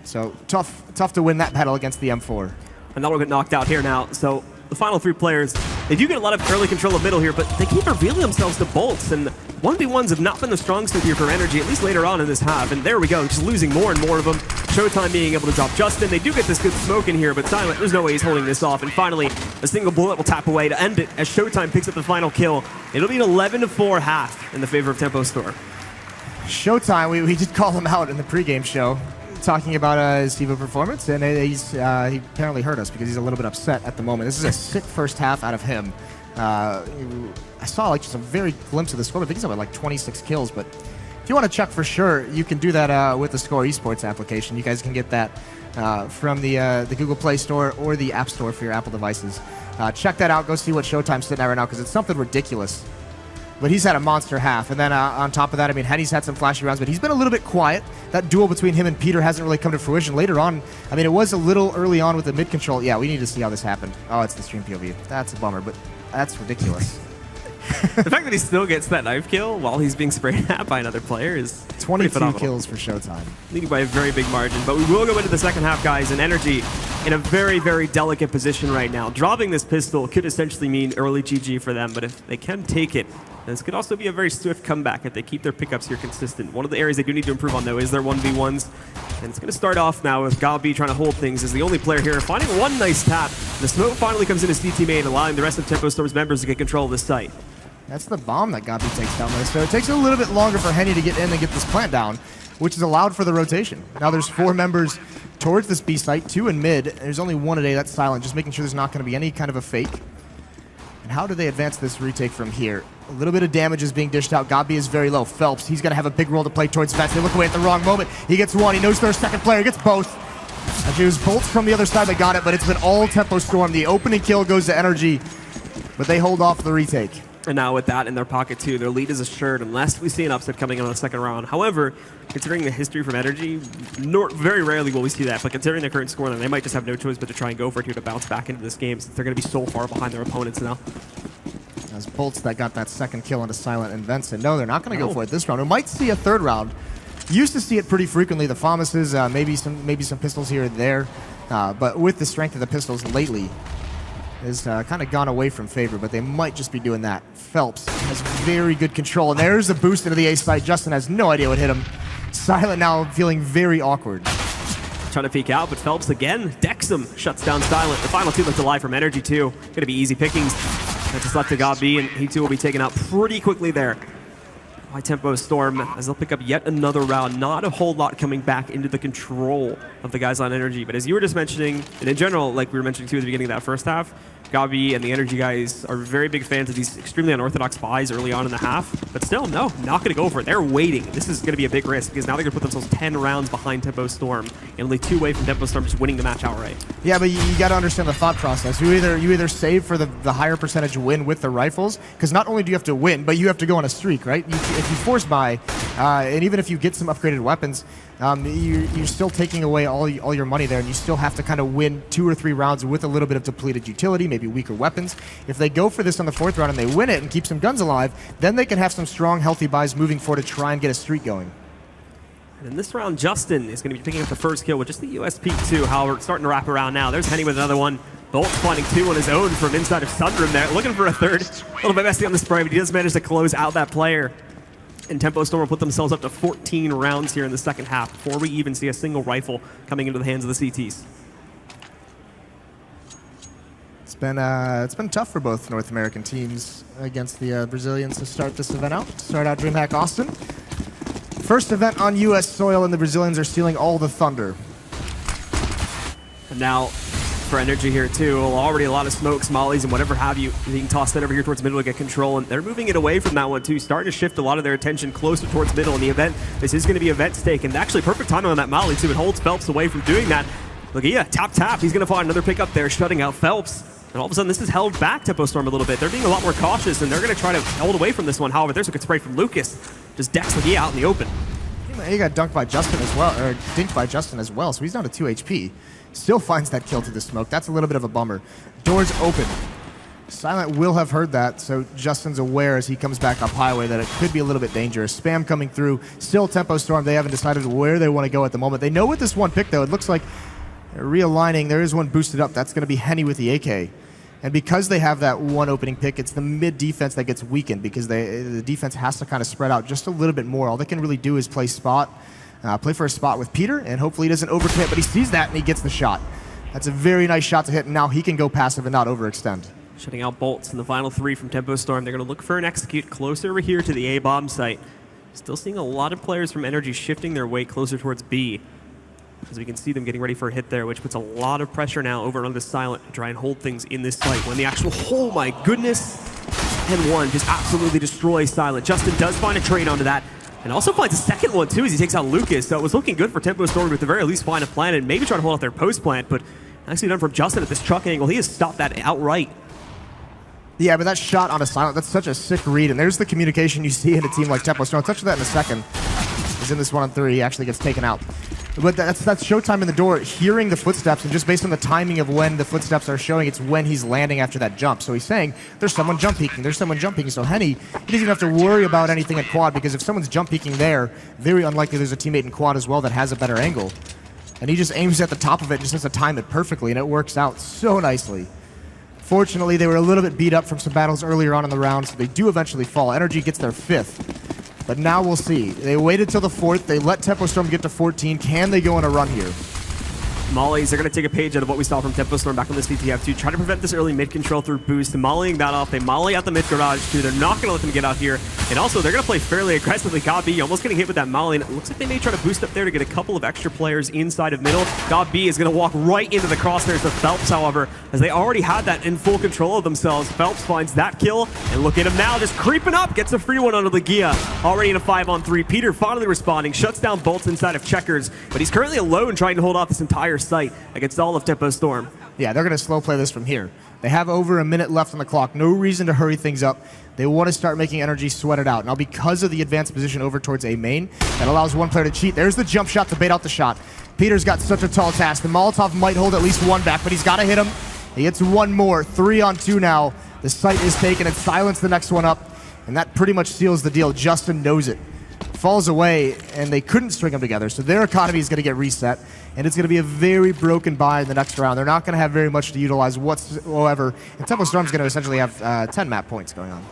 Speaker 1: So tough to win that battle against the M4.
Speaker 2: And that'll get knocked out here now. So the final 3 players, they do get a lot of early control of middle here, but they keep revealing themselves to Bolts. And 1v1s have not been the strong suit here for NRG, at least later on in this half. And there we go, just losing more and more of them. Showtime being able to drop Justin. They do get this good smoke in here, but Silent, there's no way he's holding this off. And finally, a single bullet will tap away to end it as Showtime picks up the final kill. It'll be an 11-4 half in the favor of Tempo Store.
Speaker 1: Showtime, we did call him out in the pregame show, talking about his EVO performance, and he apparently hurt us because he's a little bit upset at the moment. This is a sick first half out of him. I saw like just a very glimpse of the score. I think he's about like 26 kills, but if you want to check for sure, you can do that with the Score Esports application. You guys can get that from the Google Play Store or the App Store for your Apple devices. Check that out. Go see what Showtime's sitting at right now because it's something ridiculous. But he's had a monster half. And then on top of that, I mean, Henny's had some flashy rounds, but he's been a little bit quiet. That duel between him and Peter hasn't really come to fruition. Later on, I mean, it was a little early on with the mid-control. Yeah, we need to see how this happened. Oh, it's the stream POV. That's a bummer, but that's ridiculous.
Speaker 2: The fact that he still gets that knife kill while he's being sprayed at by another player is
Speaker 1: 22 kills for Showtime.
Speaker 2: Leading by a very big margin. But we will go into the second half, guys, and NRG in a very, very delicate position right now. Dropping this pistol could essentially mean early GG for them, but if they can take it, this could also be a very swift comeback if they keep their pickups here consistent. One of the areas they do need to improve on, though, is their 1v1s. And it's going to start off now with Gabi trying to hold things as the only player here, finding one nice tap. The smoke finally comes into CT main, allowing the rest of Tempo Storm's members to get control of this site. That's
Speaker 1: the bomb that Gabi takes down there. So it takes a little bit longer for Henny to get in and get this plant down, which is allowed for the rotation. Now there's 4 members towards this B site, 2 in mid. There's only 1 a day, that's Silent, just making sure there's not going to be any kind of a fake. And how do they advance this retake from here? A little bit of damage is being dished out. Gabi is very low. Phelps, he's going to have a big role to play towards Vets. They look away at the wrong moment. He gets 1. He knows there's a second player. He gets both. Actually, it was Bolts from the other side that got it, but it's been all Tempo Storm. The opening kill goes to NRG, but they hold off the retake.
Speaker 2: And now with that in their pocket too, their lead is assured unless we see an upset coming in the second round. However, considering the history from NRG, very rarely will we see that, but considering their current score, they might just have no choice but to try and go for it here to bounce back into this game since they're going to be so far behind their opponents now.
Speaker 1: As Bolts that got that second kill into Silent and Vincent. No, they're not going to go for it this round. We might see a third round. Used to see it pretty frequently. The FAMASes, maybe some pistols here and there, but with the strength of the pistols lately, has kind of gone away from favor, but they might just be doing that. Phelps has very good control, and there's a boost into the A site. Justin has no idea what hit him. Silent now feeling very awkward.
Speaker 2: Trying to peek out, but Phelps again decks him, shuts down Silent. The final 2 left alive from NRG too. Going to be easy pickings. That's just left to Gabi, and he too will be taken out pretty quickly there. High Tempo Storm as they'll pick up yet another round. Not a whole lot coming back into the control of the guys on NRG. But as you were just mentioning, and in general, like we were mentioning too at the beginning of that first half, Gabi and the NRG guys are very big fans of these extremely unorthodox buys early on in the half. But still, no, not going to go for it. They're waiting. This is going to be a big risk because now they're going to put themselves 10 rounds behind Tempo Storm and only 2 away from Tempo Storm just winning the match outright.
Speaker 1: Yeah, but you got to understand the thought process. You either save for the higher percentage win with the rifles, because not only do you have to win, but you have to go on a streak, right? If you force buy, and even if you get some upgraded weapons, you're still taking away all your money there, and you still have to kind of win 2 or 3 rounds with a little bit of depleted utility, maybe weaker weapons. If they go for this on the 4th round and they win it and keep some guns alive, then they can have some strong, healthy buys moving forward to try and get a streak going.
Speaker 2: And in this round, Justin is going to be picking up the first kill with just the US peak too. However, it's starting to wrap around now. There's Henny with another one. Bolt finding 2 on his own from inside of Sunroom there, looking for a third. A little bit messy on the spray, but he does manage to close out that player. And Tempo Storm will put themselves up to 14 rounds here in the second half before we even see a single rifle coming into the hands of the CTs.
Speaker 1: It's been tough for both North American teams against the Brazilians to start this event out. Start out Dreamhack Austin. First event on US soil, and the Brazilians are stealing all the thunder.
Speaker 2: And now for Energy here too. Already a lot of smokes, mollies, and whatever have you being tossed in over here towards middle to get control, and they're moving it away from that one too, starting to shift a lot of their attention closer towards middle in the event. This is going to be event stake, and actually perfect timing on that molly too. It holds Phelps away from doing that. Look, yeah, tap. He's going to find another pick up there, shutting out Phelps. And all of a sudden, this has held back TempoStorm a little bit. They're being a lot more cautious, and they're going to try to hold away from this one. However, there's a good spray from Lucas. Just decks Legia out in the open.
Speaker 1: He got dunked by Justin as well, or dinked by Justin as well, so he's down to 2 HP. Still finds that kill through the smoke. That's a little bit of a bummer. Doors open. Silent will have heard that, so Justin's aware as he comes back up highway that it could be a little bit dangerous. Spam coming through. Still TempoStorm. They haven't decided where they want to go at the moment. They know with this one pick, though, it looks like they're realigning. There is one boosted up. That's going to be Henny with the AK. And because they have that one opening pick, it's the mid defense that gets weakened because the defense has to kind of spread out just a little bit more. All they can really do is play for a spot with Peter, and hopefully he doesn't overcommit, but he sees that and he gets the shot. That's a very nice shot to hit, and now he can go passive and not overextend.
Speaker 2: Shutting out bolts in the final 3 from TempoStorm. They're going to look for an execute closer over here to the A bomb site. Still seeing a lot of players from Energy shifting their way closer towards B, as we can see them getting ready for a hit there, which puts a lot of pressure now over on the Silent to try and hold things in this fight. When the actual, oh my goodness, 10-1 just absolutely destroys Silent. Justin does find a trade onto that, and also finds a second one too as he takes out Lucas. So it was looking good for TempoStorm to at the very least find a plan and maybe try to hold out their post plant, but nicely done from Justin at this truck angle. He has stopped that outright.
Speaker 1: Yeah, but that shot on a Silent, that's such a sick read, and there's the communication you see in a team like TempoStorm. I'll touch on that in a second. He's in this 1-on-3, he actually gets taken out. But that's showtime in the door, hearing the footsteps, and just based on the timing of when the footsteps are showing, it's when he's landing after that jump. So he's saying, there's someone jump peeking, there's someone jump peeking. So Henny, he doesn't even have to worry about anything at quad, because if someone's jump peeking there, very unlikely there's a teammate in quad as well that has a better angle. And he just aims at the top of it, just has to time it perfectly, and it works out so nicely. Fortunately, they were a little bit beat up from some battles earlier on in the round, so they do eventually fall. Energy gets their 5th. But now we'll see. They waited till the 4th. They let TempoStorm get to 14. Can they go on a run here?
Speaker 2: Mollies, they're going to take a page out of what we saw from TempoStorm back on this VTF2. Try to prevent this early mid control through boost. And mollying that off. They molly out the mid garage too. They're not going to let them get out here. And also, they're going to play fairly aggressively. God B almost getting hit with that molly. And it looks like they may try to boost up there to get a couple of extra players inside of middle. God B is going to walk right into the crosshairs of Phelps, however, as they already had that in full control of themselves. Phelps finds that kill. And look at him now, just creeping up. Gets a free one onto Legia. Already in a 5-on-3. Peter finally responding. Shuts down bolts inside of Checkers. But he's currently alone trying to hold off this entire site against all of TempoStorm.
Speaker 1: Yeah, they're going to slow play this from here. They have over a minute left on the clock. No reason to hurry things up. They want to start making Energy sweat it out. Now, because of the advanced position over towards A main, that allows one player to cheat. There's the jump shot to bait out the shot. Peter's got such a tall task. The Molotov might hold at least one back, but he's got to hit him. He gets one more. 3-on-2 now. The site is taken and Silence the next one up, and that pretty much seals the deal. Justin knows it. Falls away, and they couldn't string them together, so their economy is going to get reset, and it's going to be a very broken buy in the next round. They're not going to have very much to utilize whatsoever, and TempoStorm's going to essentially have 10 map points going on.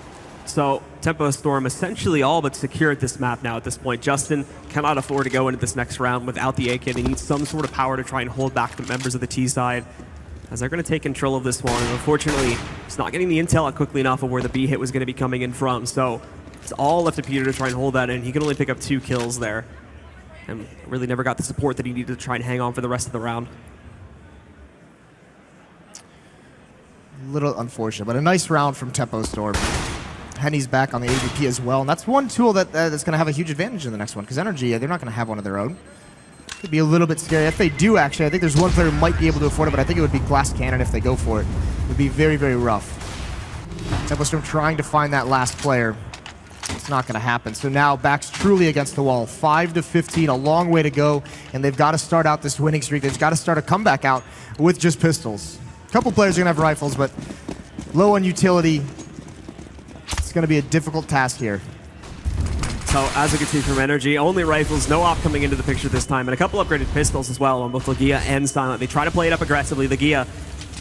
Speaker 2: So TempoStorm essentially all but secure at this map now at this point. Justin cannot afford to go into this next round without the AK. They need some sort of power to try and hold back the members of the T side, as they're going to take control of this one. And unfortunately, it's not getting the intel out quickly enough of where the B hit was going to be coming in from. So it's all left to Peter to try and hold that in. He can only pick up 2 kills there, and really never got the support that he needed to try and hang on for the rest of the round.
Speaker 1: A little unfortunate, but a nice round from TempoStorm. Henny's back on the AVP as well, and that's one tool that's going to have a huge advantage in the next one, because Energy, they're not going to have one of their own. Could be a little bit scary. If they do, actually, I think there's one player who might be able to afford it, but I think it would be Glass Cannon if they go for it. It would be very, very rough. TempoStorm trying to find that last player. It's not going to happen. So now backs truly against the wall. 5-15, a long way to go, and they've got to start out this winning streak. They've got to start a comeback out with just pistols. A couple players are going to have rifles, but low on utility. It's going to be a difficult task here.
Speaker 2: So as we can see from Energy, only rifles, no op coming into the picture this time, and a couple upgraded pistols as well on both Legia and Silent. They try to play it up aggressively. Legia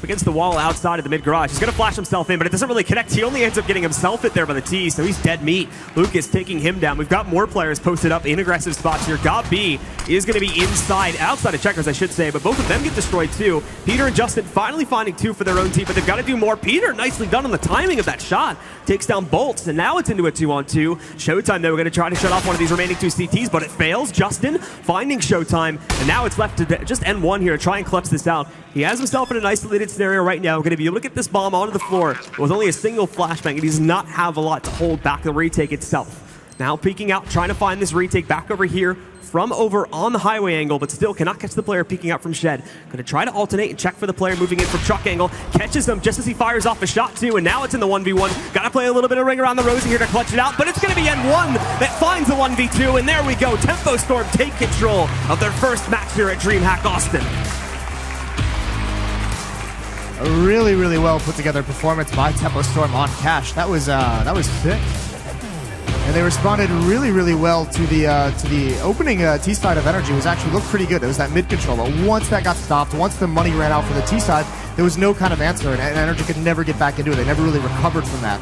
Speaker 2: against the wall outside of the mid garage. He's going to flash himself in, but it doesn't really connect. He only ends up getting himself hit there by the T, so he's dead meat. Lucas taking him down. We've got more players posted up in aggressive spots here. Gob B is going to be outside of checkers, I should say, but both of them get destroyed too. Peter and Justin finally finding 2 for their own team, but they've got to do more. Peter, nicely done on the timing of that shot. Takes down Bolts, and now it's into a 2-on-2. Showtime, though, we're going to try to shut off one of these remaining 2 CTs, but it fails. Justin finding Showtime, and now it's left to just N1 here to try and clutch this out. He has himself in an isolated scenario right now. Going to be able to get this bomb onto the floor with only a single flashbang, and he does not have a lot to hold back the retake itself. Now peeking out, trying to find this retake back over here from over on the highway angle, but still cannot catch the player peeking out from Shed. Going to try to alternate and check for the player moving in from truck angle. Catches him just as he fires off a shot too, and now it's in the 1v1. Got to play a little bit of ring around the rosy here to clutch it out, but it's going to be N1 that finds the 1v2, and there we go. Tempo Storm take control of their first match here at Dreamhack Austin.
Speaker 1: A really, really well put together performance by Tempo Storm on Cash. That was sick. And they responded really, really well to the opening T side of NRG. Was actually looked pretty good. It was that mid control, but once that got stopped, once the money ran out for the T side, there was no kind of answer, and NRG could never get back into it. They never really recovered from that.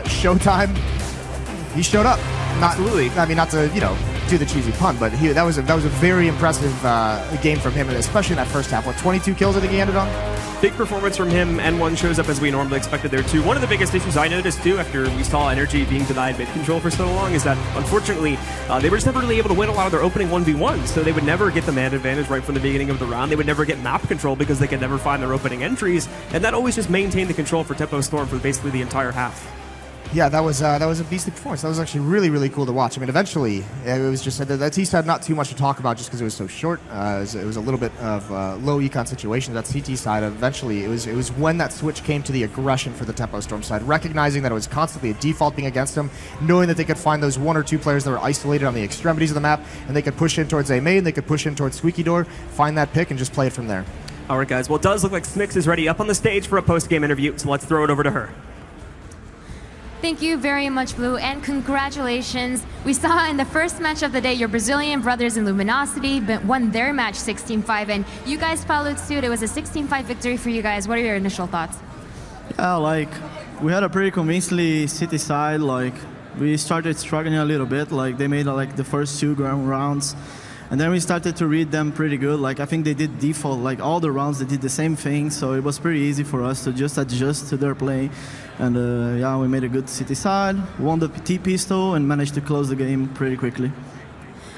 Speaker 1: Showtime, he showed up.
Speaker 2: Absolutely.
Speaker 1: I mean, not to do the cheesy pun, but that was a very impressive game from him, and especially in that first half. 22 kills I think he ended on.
Speaker 2: Big performance from him. N1 shows up as we normally expected there too. One of the biggest issues I noticed too after we saw NRG being denied mid control for so long is that unfortunately they were just never really able to win a lot of their opening 1v1s, so they would never get the man advantage right from the beginning of the round. They would never get map control because they could never find their opening entries, and that always just maintained the control for Tempo Storm for basically the entire half.
Speaker 1: Yeah, that was a beastly performance. That was actually really, really cool to watch. I mean, eventually, it was just that T side not too much to talk about just because it was so short. It was a little bit of low econ situation. That CT side, eventually, it was when that switch came to the aggression for the Tempo Storm side, recognizing that it was constantly a default being against them, knowing that they could find those 1 or 2 players that were isolated on the extremities of the map, and they could push in towards A main, they could push in towards Squeaky Door, find that pick, and just play it from there.
Speaker 2: All right, guys. Well, it does look like Smix is ready up on the stage for a post-game interview, so let's throw it over to her.
Speaker 3: Thank you very much, Blue, and congratulations. We saw in the first match of the day your Brazilian brothers in Luminosity won their match 16-5, and you guys followed suit. It was a 16-5 victory for you guys. What are your initial thoughts?
Speaker 4: Yeah, we had a pretty convincingly City side. We started struggling a little bit. They made the first 2 rounds. And then we started to read them pretty good. I think they did default, all the rounds, they did the same thing. So it was pretty easy for us to just adjust to their play. And yeah, we made a good City side, won the T pistol, and managed to close the game pretty quickly.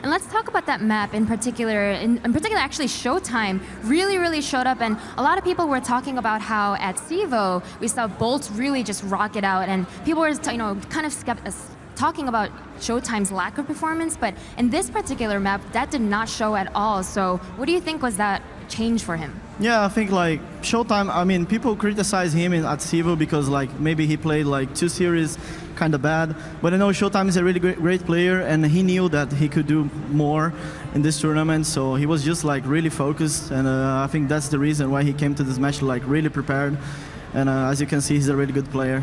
Speaker 3: And let's talk about that map in particular. In particular, actually, Showtime really showed up. And a lot of people were talking about how at CEVO, we saw Bolts really just rock it out. And people were, kind of talking about Showtime's lack of performance, but in this particular map, that did not show at all. So what do you think was that change for him?
Speaker 4: Yeah, I think Showtime, I mean, people criticize him at CEVO because maybe he played 2 series kind of bad, but I know Showtime is a really great player, and he knew that he could do more in this tournament, so he was just really focused, and I think that's the reason why he came to this match really prepared, and as you can see, he's a really good player.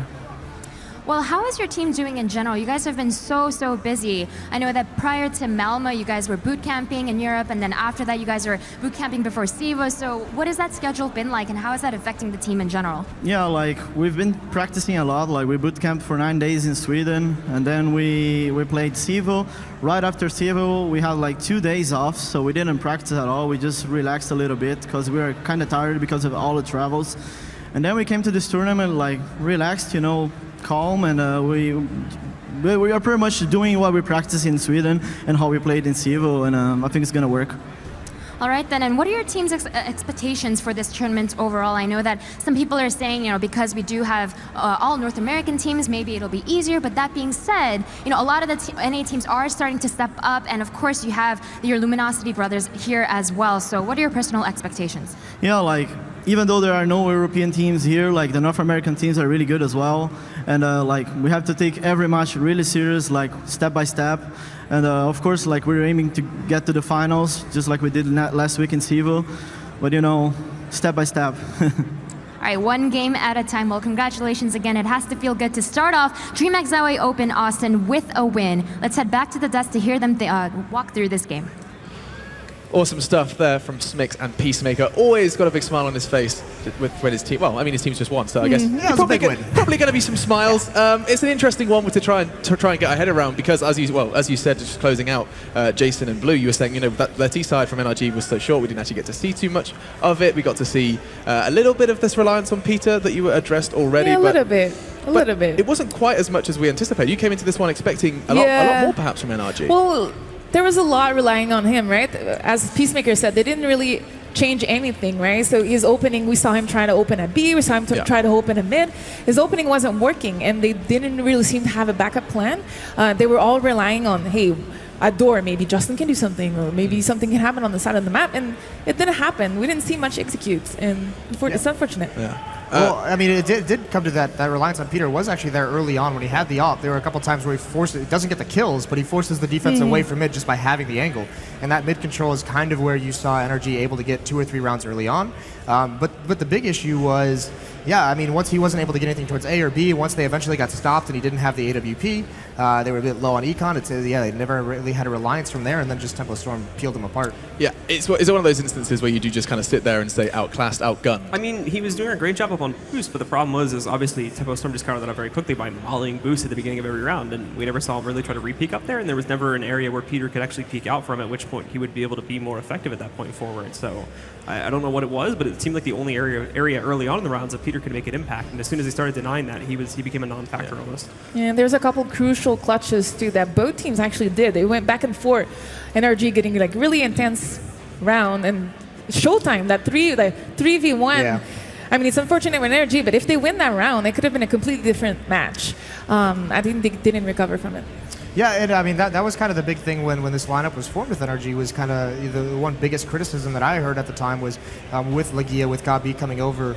Speaker 3: Well, how is your team doing in general? You guys have been so busy. I know that prior to Malmo, you guys were boot camping in Europe, and then after that, you guys were boot camping before CEVO. So what has that schedule been like, and how is that affecting the team in general? Yeah,
Speaker 4: we've been practicing a lot. We boot camped for 9 days in Sweden, and then we played CEVO. Right after CEVO, we had 2 days off, so we didn't practice at all. We just relaxed a little bit because we were kind of tired because of all the travels. And then we came to this tournament relaxed, calm, and we are pretty much doing what we practice in Sweden and how we played in CEVO, and I think it's going to work.
Speaker 3: All right then, and what are your team's expectations for this tournament overall? I know that some people are saying, because we do have all North American teams, maybe it'll be easier, but that being said, a lot of the NA teams are starting to step up, and of course you have your Luminosity brothers here as well, so what are your personal expectations?
Speaker 4: Yeah, even though there are no European teams here, the North American teams are really good as well, and we have to take every match really serious, step by step, and of course, we're aiming to get to the finals, just like we did last week in CEVO, but step by step.
Speaker 3: All right, 1 game at a time. Well, congratulations again. It has to feel good to start off Dreamhack Zawi Open Austin with a win. Let's head back to the desk to hear them walk through this game.
Speaker 5: Awesome stuff there from Smix and Peacemaker. Always got a big smile on his face when his team. Well, I mean his team's just won, so I guess probably going to be some smiles. It's an interesting one to try and get our head around because as you said, just closing out, Jason and Blue, you were saying that their T side from NRG was so short we didn't actually get to see too much of it. We got to see a little bit of this reliance on Peter that you were addressed already.
Speaker 6: Yeah, a little bit.
Speaker 5: It wasn't quite as much as we anticipated. You came into this one expecting a lot more perhaps from NRG.
Speaker 6: Well, there was a lot relying on him, right? As Peacemaker said, they didn't really change anything, right? So his opening, we saw him try to open at B, we saw him try to open at mid. His opening wasn't working, and they didn't really seem to have a backup plan. They were all relying on, hey, at door, maybe Justin can do something, or maybe something can happen on the side of the map, and it didn't happen. We didn't see much execute, and it's unfortunate.
Speaker 5: Yeah.
Speaker 1: Well, I mean, it did come to that reliance on Peter was actually there early on when he had the op. There were a couple times where he doesn't get the kills, but he forces the defense away from mid just by having the angle. And that mid control is kind of where you saw NRG able to get 2 or 3 rounds early on. But the big issue was, I mean, once he wasn't able to get anything towards A or B, once they eventually got stopped and he didn't have the AWP, they were a bit low on econ. They never really had a reliance from there, and then just Tempo Storm peeled them apart. Yeah,
Speaker 5: it's one of those instances where you do just kind of sit there and say outclassed, outgunned.
Speaker 2: I mean, he was doing a great job up on boost, but the problem was obviously Tempo Storm just countered that up very quickly by volleying boost at the beginning of every round, and we never saw him really try to re-peek up there, and there was never an area where Peter could actually peek out from, at which point he would be able to be more effective at that point forward. So I don't know what it was, but it seemed like the only area early on in the rounds that Peter could make an impact, and as soon as he started denying that, he became a non-factor almost.
Speaker 6: Yeah, and there's a couple crucial clutches too that both teams actually did. They went back and forth. NRG getting like really intense round, and Showtime, that 3v1.
Speaker 1: Yeah.
Speaker 6: I mean, it's unfortunate with NRG, but if they win that round, it could have been a completely different match. I think they didn't recover from it.
Speaker 1: Yeah, and I mean, that was kind of the big thing when this lineup was formed with NRG was kind of the one biggest criticism that I heard at the time was with Legia, with Gabi coming over,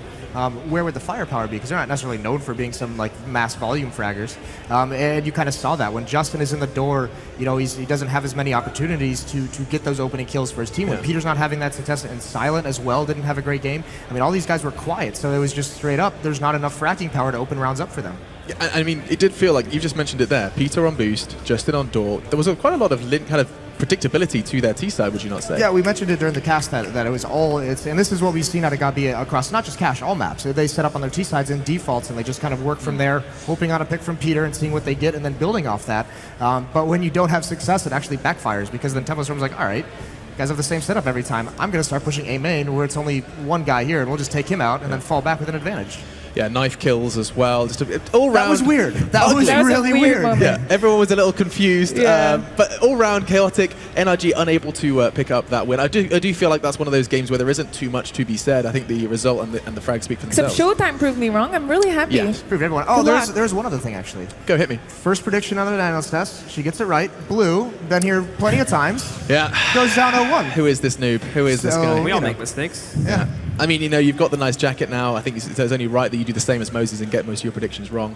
Speaker 1: where would the firepower be? Because they're not necessarily known for being some like mass volume fraggers. And you kind of saw that when Justin is in the door, he doesn't have as many opportunities to get those opening kills for his team. When Peter's not having that success, and Silent as well didn't have a great game. I mean, all these guys were quiet, so it was just straight up, there's not enough fracking power to open rounds up for them.
Speaker 5: Yeah, I mean, it did feel like, you just mentioned it there, Peter on boost, Justin on door. There was quite a lot of kind of predictability to their T side, would you not say?
Speaker 1: Yeah, we mentioned it during the cast that it was and this is what we've seen out of Gabi across not just Cash, all maps. They set up on their T sides in defaults, and they just kind of work from there, hoping on a pick from Peter and seeing what they get, and then building off that. But when you don't have success, it actually backfires, because then Tempo Storm's like, all right, you guys have the same setup every time. I'm going to start pushing A main, where it's only one guy here, and we'll just take him out and then fall back with an advantage.
Speaker 5: Yeah, knife kills as well. Just all round.
Speaker 1: That was weird. That was really weird.
Speaker 5: Yeah, everyone was a little confused. But all round chaotic. NRG unable to pick up that win. I do feel like that's one of those games where there isn't too much to be said. I think the result and the frag speak for themselves.
Speaker 6: Except Showtime proved me wrong. I'm really happy.
Speaker 5: Yeah,
Speaker 1: proved everyone. Oh, there's one other thing actually.
Speaker 5: Go hit me.
Speaker 1: First prediction on the analyst test. She gets it right. Blue, been here plenty of times.
Speaker 5: Yeah.
Speaker 1: Goes down 0-1.
Speaker 5: Who is this noob? Who is this guy?
Speaker 2: We all make mistakes.
Speaker 1: Yeah.
Speaker 5: I mean, you've got the nice jacket now. I think it's only right that you do the same as Moses and get most of your predictions wrong.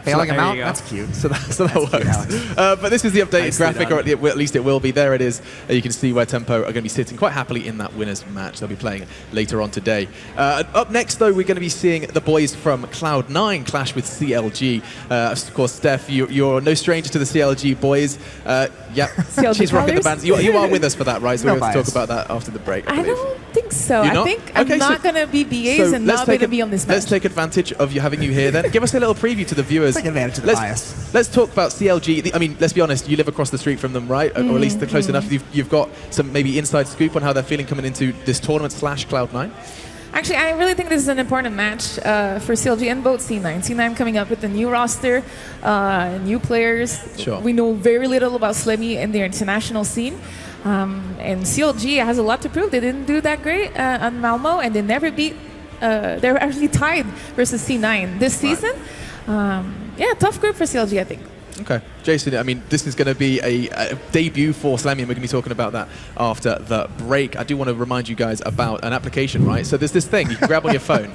Speaker 1: Failing him out, that's cute.
Speaker 5: So that works. But this is the updated graphic, or at least it will be. There it is. You can see where Tempo are going to be sitting quite happily in that winners match. They'll be playing later on today. Up next, though, we're going to be seeing the boys from Cloud9 clash with CLG. Of course, Steph, you're no stranger to the CLG boys.
Speaker 6: CLG
Speaker 5: she's rocking the bands. You are with us for that, right? So
Speaker 1: No
Speaker 5: we're going to
Speaker 1: bias.
Speaker 5: talk about that after the break.
Speaker 6: I don't think so.
Speaker 5: You're
Speaker 6: I
Speaker 5: not?
Speaker 6: think
Speaker 5: Okay,
Speaker 6: I'm not going to be BAs and not going to be on this match.
Speaker 5: Let's take advantage of you having you here then. Give us a little preview to the viewers.
Speaker 1: Take advantage of the bias.
Speaker 5: Let's talk about CLG. I mean, let's be honest, you live across the street from them, right? Or at least they're close enough. You've got some maybe inside scoop on how they're feeling coming into this tournament / Cloud9.
Speaker 6: Actually, I really think this is an important match for CLG and both C9. C9 coming up with a new roster, new players.
Speaker 5: Sure.
Speaker 6: We know very little about Slimmy and their international scene. And CLG has a lot to prove. They didn't do that great on Malmo, and they never beat. They were actually tied versus C9 this season. Tough group for CLG, I think.
Speaker 5: Okay. Jason, I mean, this is going to be a debut for Slammy, and we're going to be talking about that after the break. I do want to remind you guys about an application, right? So there's this thing you can grab on your phone.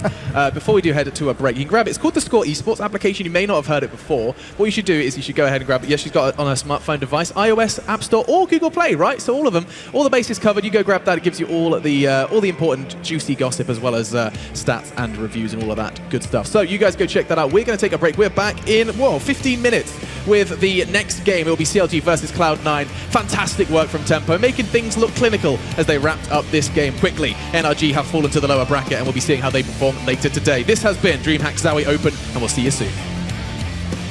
Speaker 5: Before we do head to a break, you can grab it. It's called the Score Esports application. You may not have heard it before. What you should do is you should go ahead and grab it. Yes, she's got it on her smartphone device, iOS, App Store, or Google Play, right? So all of them, all the bases covered. You go grab that. It gives you all the important juicy gossip, as well as stats and reviews and all of that good stuff. So you guys go check that out. We're going to take a break. We're back in 15 minutes with the the next game, it will be CLG versus Cloud9. Fantastic work from Tempo, making things look clinical as they wrapped up this game quickly. NRG have fallen to the lower bracket, and we'll be seeing how they perform later today. This has been Dreamhack Zowie Open, and we'll see you soon.